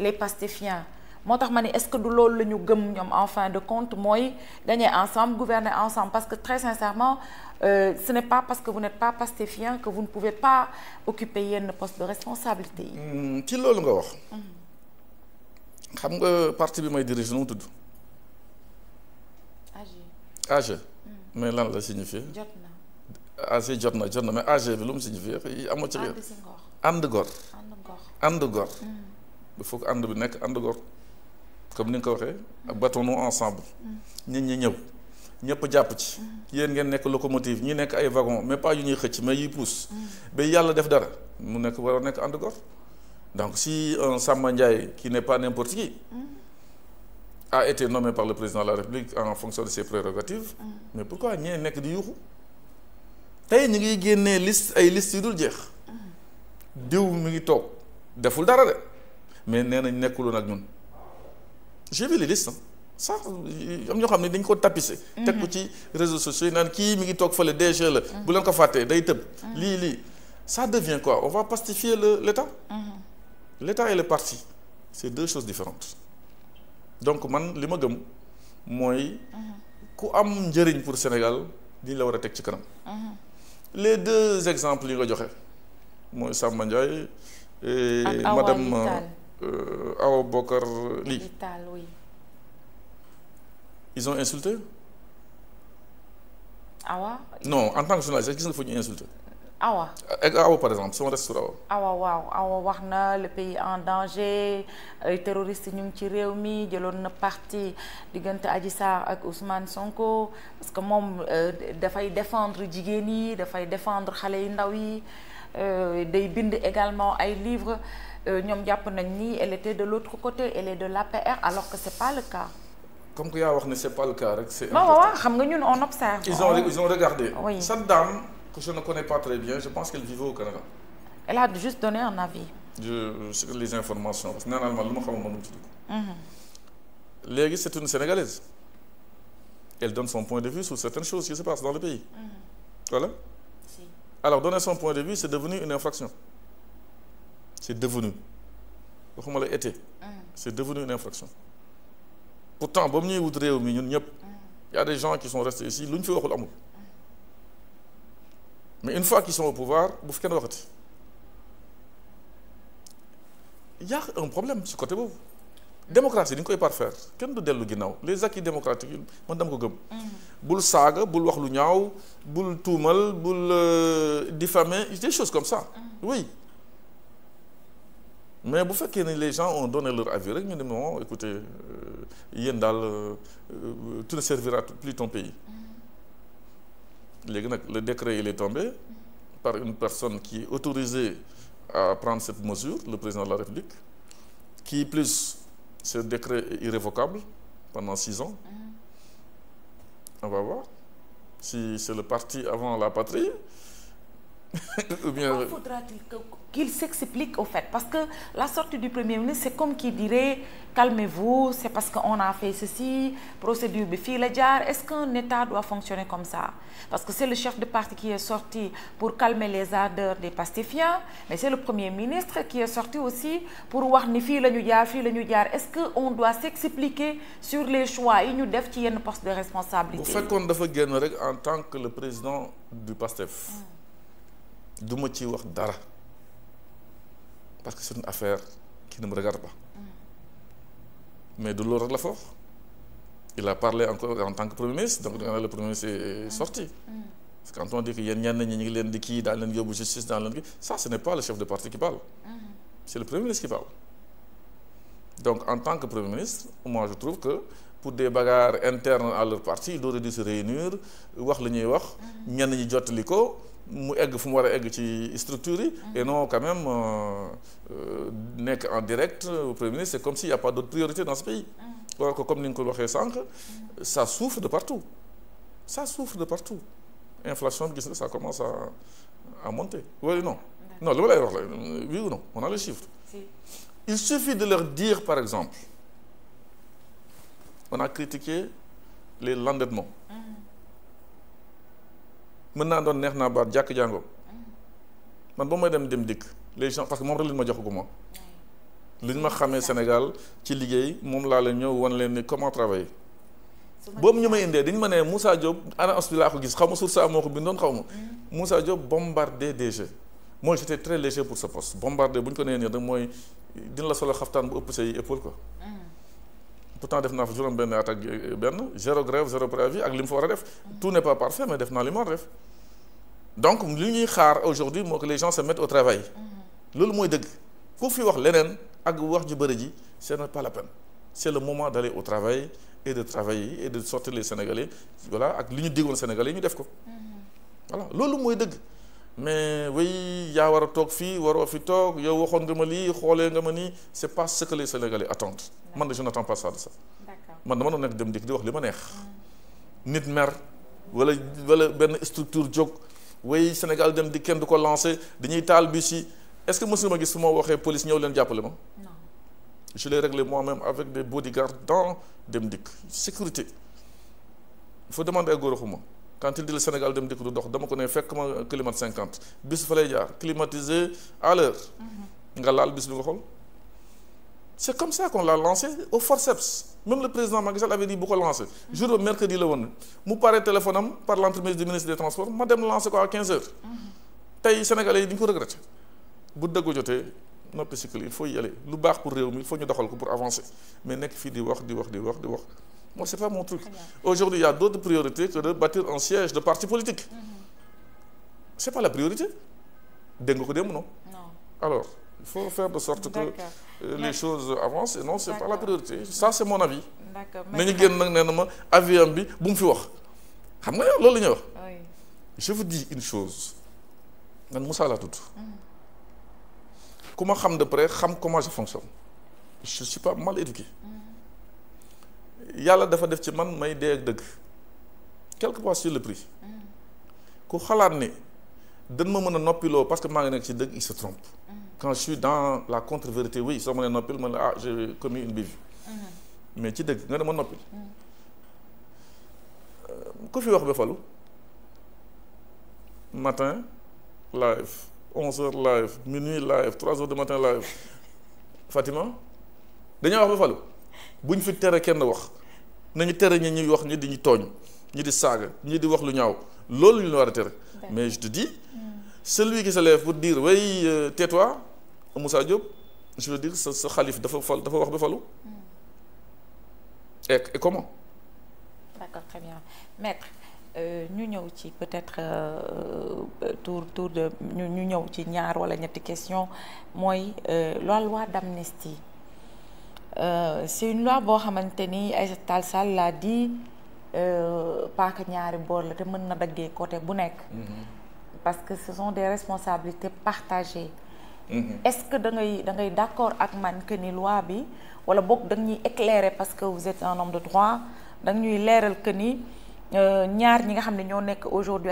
les pastéfiens moo tax ma ne est-ce que du loolu la ñu gëm ñoom en fin de compte mooy gagner ensemble gouverner ensemble parce que très sincèrement ce n'est pas parce que vous n'êtes pas pastéfien que vous ne pouvez pas occuper yenn poste de responsabilité yi. ci loolu nga wax. xam nga parti bi may dirige nu mu tudd. AG. mais lan la signifié. jot na. AG jot na mais AG bi lu mu signifié amoo ci réer. ànd gor. ànd gor. il faut que ànd bi nekk ànd gor. comme ni nga ko waxee. battons-nous ensemble. nit ñi ñëw. ñëpp jàpp ci. yéen ngeen nekk locomotive ñi nekk ay wagon mais pas yu ñuy xëcc mais yuy pousse. ba yàlla def dara mu nekk war a nekk ànd gor. donc si un Samba Ndiaye qui n'est pas n'importe qui. a été nommé par le président de la République en fonction de ses prérogatives. mais pourquoi ñee nekk di yuuxu. tey ñu ngi génnee liste ay liste yu dul jeex. diw mi ngi toog deful dara de mais nee nañ nekkuloon ak ñun. j'ai vu les listes sax am ñoo xam ne dañ ko tapissé. teg ko ci réseaux sociaux yi naan kii mi ngi toog fële DG la. bu leen ko fàttee day tëb. lii ça devient quoi on va pacifier l'État. L'État et le parti c'est deux choses différentes. donc man li ma gëm mooy. ku am njëriñ pour Sénégal di la war a teg ci kanam. les deux exemples yi nga joxe mooy Samba Ndiaye. et madame Awa Bokar Ly. Oui. ils ont insulté. Awa. non en tant que journaliste gis nga fu ñu insulté. Awa. Awa par exemple sama restaurant Awa waaw Awa wax na le pays en danger ay terroristes ñu ngi ci réew mi jëloon na parti diggante Adji Sarr ak Ousmane Sonko parce que moom dafay défendre jigéen yi dafay défendre xale yu ndaw yi day bind également ay livres ñoom jàpp nañ ni elle était de l'autre côté elle est de l'APR alors que c'est pas le cas. comme que yaa wax ne c'est pas le cas rek c'est important. waaw xam nga ñun on observe. ils ont regardé. Oui. Cette dame que je ne connais pas très bien je pense qu'elle vivait au Canada. elle a juste donné un avis. sur les informations parce que nee naa ma lu ma xamul mënu ci dugg. léegi c'est une Sénégalaise. elle donne son point de vue sur certaines choses qui se passent dans le pays. Voilà. Si. Alors donner son point de vue c'est devenu une infraction. C'est devenu waxuma la été. C'est devenu une infraction. pourtant ba mu ñuy wut réew mi ñun ñëpp. y a des gens qui sont restés ici lu ñu fi waxul amul. mais une fois qu'ils sont au pouvoir bu fi kenn waxati. y a un problème ci côté boobu. démocratie ni ñu koy parfaire kenn du dellu ginnaaw les acquis démocratiques yi man dama ko gëm. bul saaga bul wax lu ñaaw bul tuumal bul diffamer des choses comme ça. oui. mais bu fekkee ne les gens ont donné leur avis rek ñu ne non écoutez yéen daal tu ne serviras plus ton pays. léegi nag le décret il est tombé par une personne qui est autorisée à prendre cette mesure le président de la République qui plus ce décret est irrévocable pendant 6 ans. On va voir si c'est le parti avant la patrie. Ou bien... Pourquoi faudra-t-il qu'il s'explique au fait? Parce que la sortie du Premier ministre, c'est comme qui dirait calmez-vous, c'est parce qu'on a fait ceci, procédure bi fii la jaar. Est-ce qu'un État doit fonctionner comme ça? Parce que c'est le chef de parti qui est sorti pour calmer les ardeurs des pastéfiens, mais c'est le Premier ministre qui est sorti aussi pour wax ni fii la ñu jaar fii la ñu jaar. Est-ce qu'on doit s'expliquer sur les choix yi ñu def ci yenn poste de responsabilité? Bu fekkoon dafa génn rek en tant que le président du PASTEF. du ma ci wax dara parce que c'est une affaire qui ne me regarde pas. Mais de loolu rek la fa wax il a parlé encore en tant que premier ministre donc le premier ministre est sorti. Parce que quand on dit que yéen ñenn ñi ñu ngi leen di kii daan leen yóbbu justice daan leen kii ça ce n'est pas le chef de parti qui parle. C'est le premier ministre qui parle. Donc en tant que premier ministre moi je trouve que pour des bagarres internes à leur parti ils auraient dû se réunir wax la ñuy wax ñenn ñi jottali ko mu egg fu mu war a egg ci structure yi et non quand même nekk en direct au premier ministre c'est comme s'il y a pas d'autre priorité dans ce pays. alors que comme ni nga ko waxee sànq ça souffre de partout inflation bi gis nga ça commence à monter oui non non li ma lay wax la oui ou non on a les chiffres. Il suffit de leur dire par exemple on a critiqué les l'endettement. mën naa doon neex naa baat jàkk jàngoo man ba may dem dikk les gens parce que moom rek li ma jox ko moom li ñu ma xamee Sénégal ci liggéey moom laa leen ñëw wan leen ni comment travailler. boobu ñu may indee dañu ma ne Moussa Diop annonce bi laa ko gis xaw ma sur ça moo ko bindoon xaw ma. Moussa Diop bombardé DG. moi j'étais très léger pour ce poste bombardé bu ñu ko nee nii rek mooy dina la solo xaftaan bu ëpp say épaule quoi. pourtant def naa fa juróom benn at ak benn zéro grève zéro préavis ak li mu fa war a def. tout n'est pas parfait mais def naa li mu war a def. donc li ñuy xaar aujourd'hui moo que les gens se mettent au travail. loolu mooy dëgg ku fi wax leneen ak wax ju bëri ji ce n'est pas la peine c'est le moment d'aller au travail et de travailler et de sortir les Sénégalais voilà ak li ñu diggoon Sénégalais ñu def ko. voilà loolu mooy dëgg mais oui yaa war a toog fii waroo fi toog yow waxoon nga ma lii xoolee nga ma nii c'est pas ce que les Sénégalais attendent. man de je n'attends pas ça de ça. man dama doon nekk dem dikk di wax li ma neex. nit mer wala benn structure jóg way Sénégal dem di kenn du ko lancer dañuy taal bis yi est-ce que mos nga ma gis fu ma waxee police ñëw leen jàppale ma. non je l'ai réglé moi-même avec des bodyguards dans dem dikk sécurité il faut demander ay góor xuma quand il dit le Sénégal dem dikk du dox dama ko ne fekk ma climat 50 bis fa lay jaar climatisé à l'heure nga laal bis bi nga xool c'est comme ça qu'on l'a lancé au forceps même le président Macky Sall avait dit bu ko lancé jour mercredi la woon mu pare téléphone am par l'entremise du ministre des transports ma dem lancé ko à 15 heures tey Sénégalais yi di ñu ko regretté bu dëggu jotee noppi cycle il faut y aller lu baax pour réew mi il faut ñu doxal ko pour avancer mais nekk fii di wax moi c'est pas mon truc aujourd'hui il y a d'autres priorités que de bâtir un siège de parti politique c'est pas la priorité dégg nga ko démb non alors il faut faire de sorte que les choses avancent et non c'est pas la priorité ça c'est mon avis nañu génn nag nee na ma avion bi bu mu fi wax xam nga yow loolu la ñuy wax je vous dis une chose man Moussa laa tudd ku ma xam de près xam comment je fonctionne je suis pas mal éduqué yàlla dafa def ci man may dee ak dëgg quelque part sur le prix ku xalaat ni dañ ma mën a noppiloo parce que maa ngi nekk ci dëgg il se trompe quand je suis dans la contre-vérité oui soo ma nee noppil man la j'ai commis une bêtise mais ci dëgg nga ne ma noppil ku fi wax ba falu matin live 11h live minuit live 3h du matin live Fatima dañoo wax ba falu buñ fi tere kenn wax nañu tere ñi ñuy wax ñi di ñu tooñ ñi di saaga ñi di wax lu ñaaw loolu ñu war a tere mais je te dis celui qui se lève pour dire oui tais-toi Moussa Diop je veux dire sa xalif dafa wax ba falu et comment d'accord très bien maître ñu ñëw ci peut-être tour de ñu ñëw ci ñaar wala ñetti question mooy la loi d'amnistie c'est une loi boo xamante ni Aïssata Tall Sall l'a dit paaka ñaari boor la te mën na daggee côté bu nekk parce que ce sont des responsabilités partagées est-ce que da ngay d'accord ak man que ni loi bi wala boog da ñuy éclairer parce que vous êtes un homme de droit da ñuy leeral que ni ñaar ñi nga xam ne ñoo nekk aujourd'hui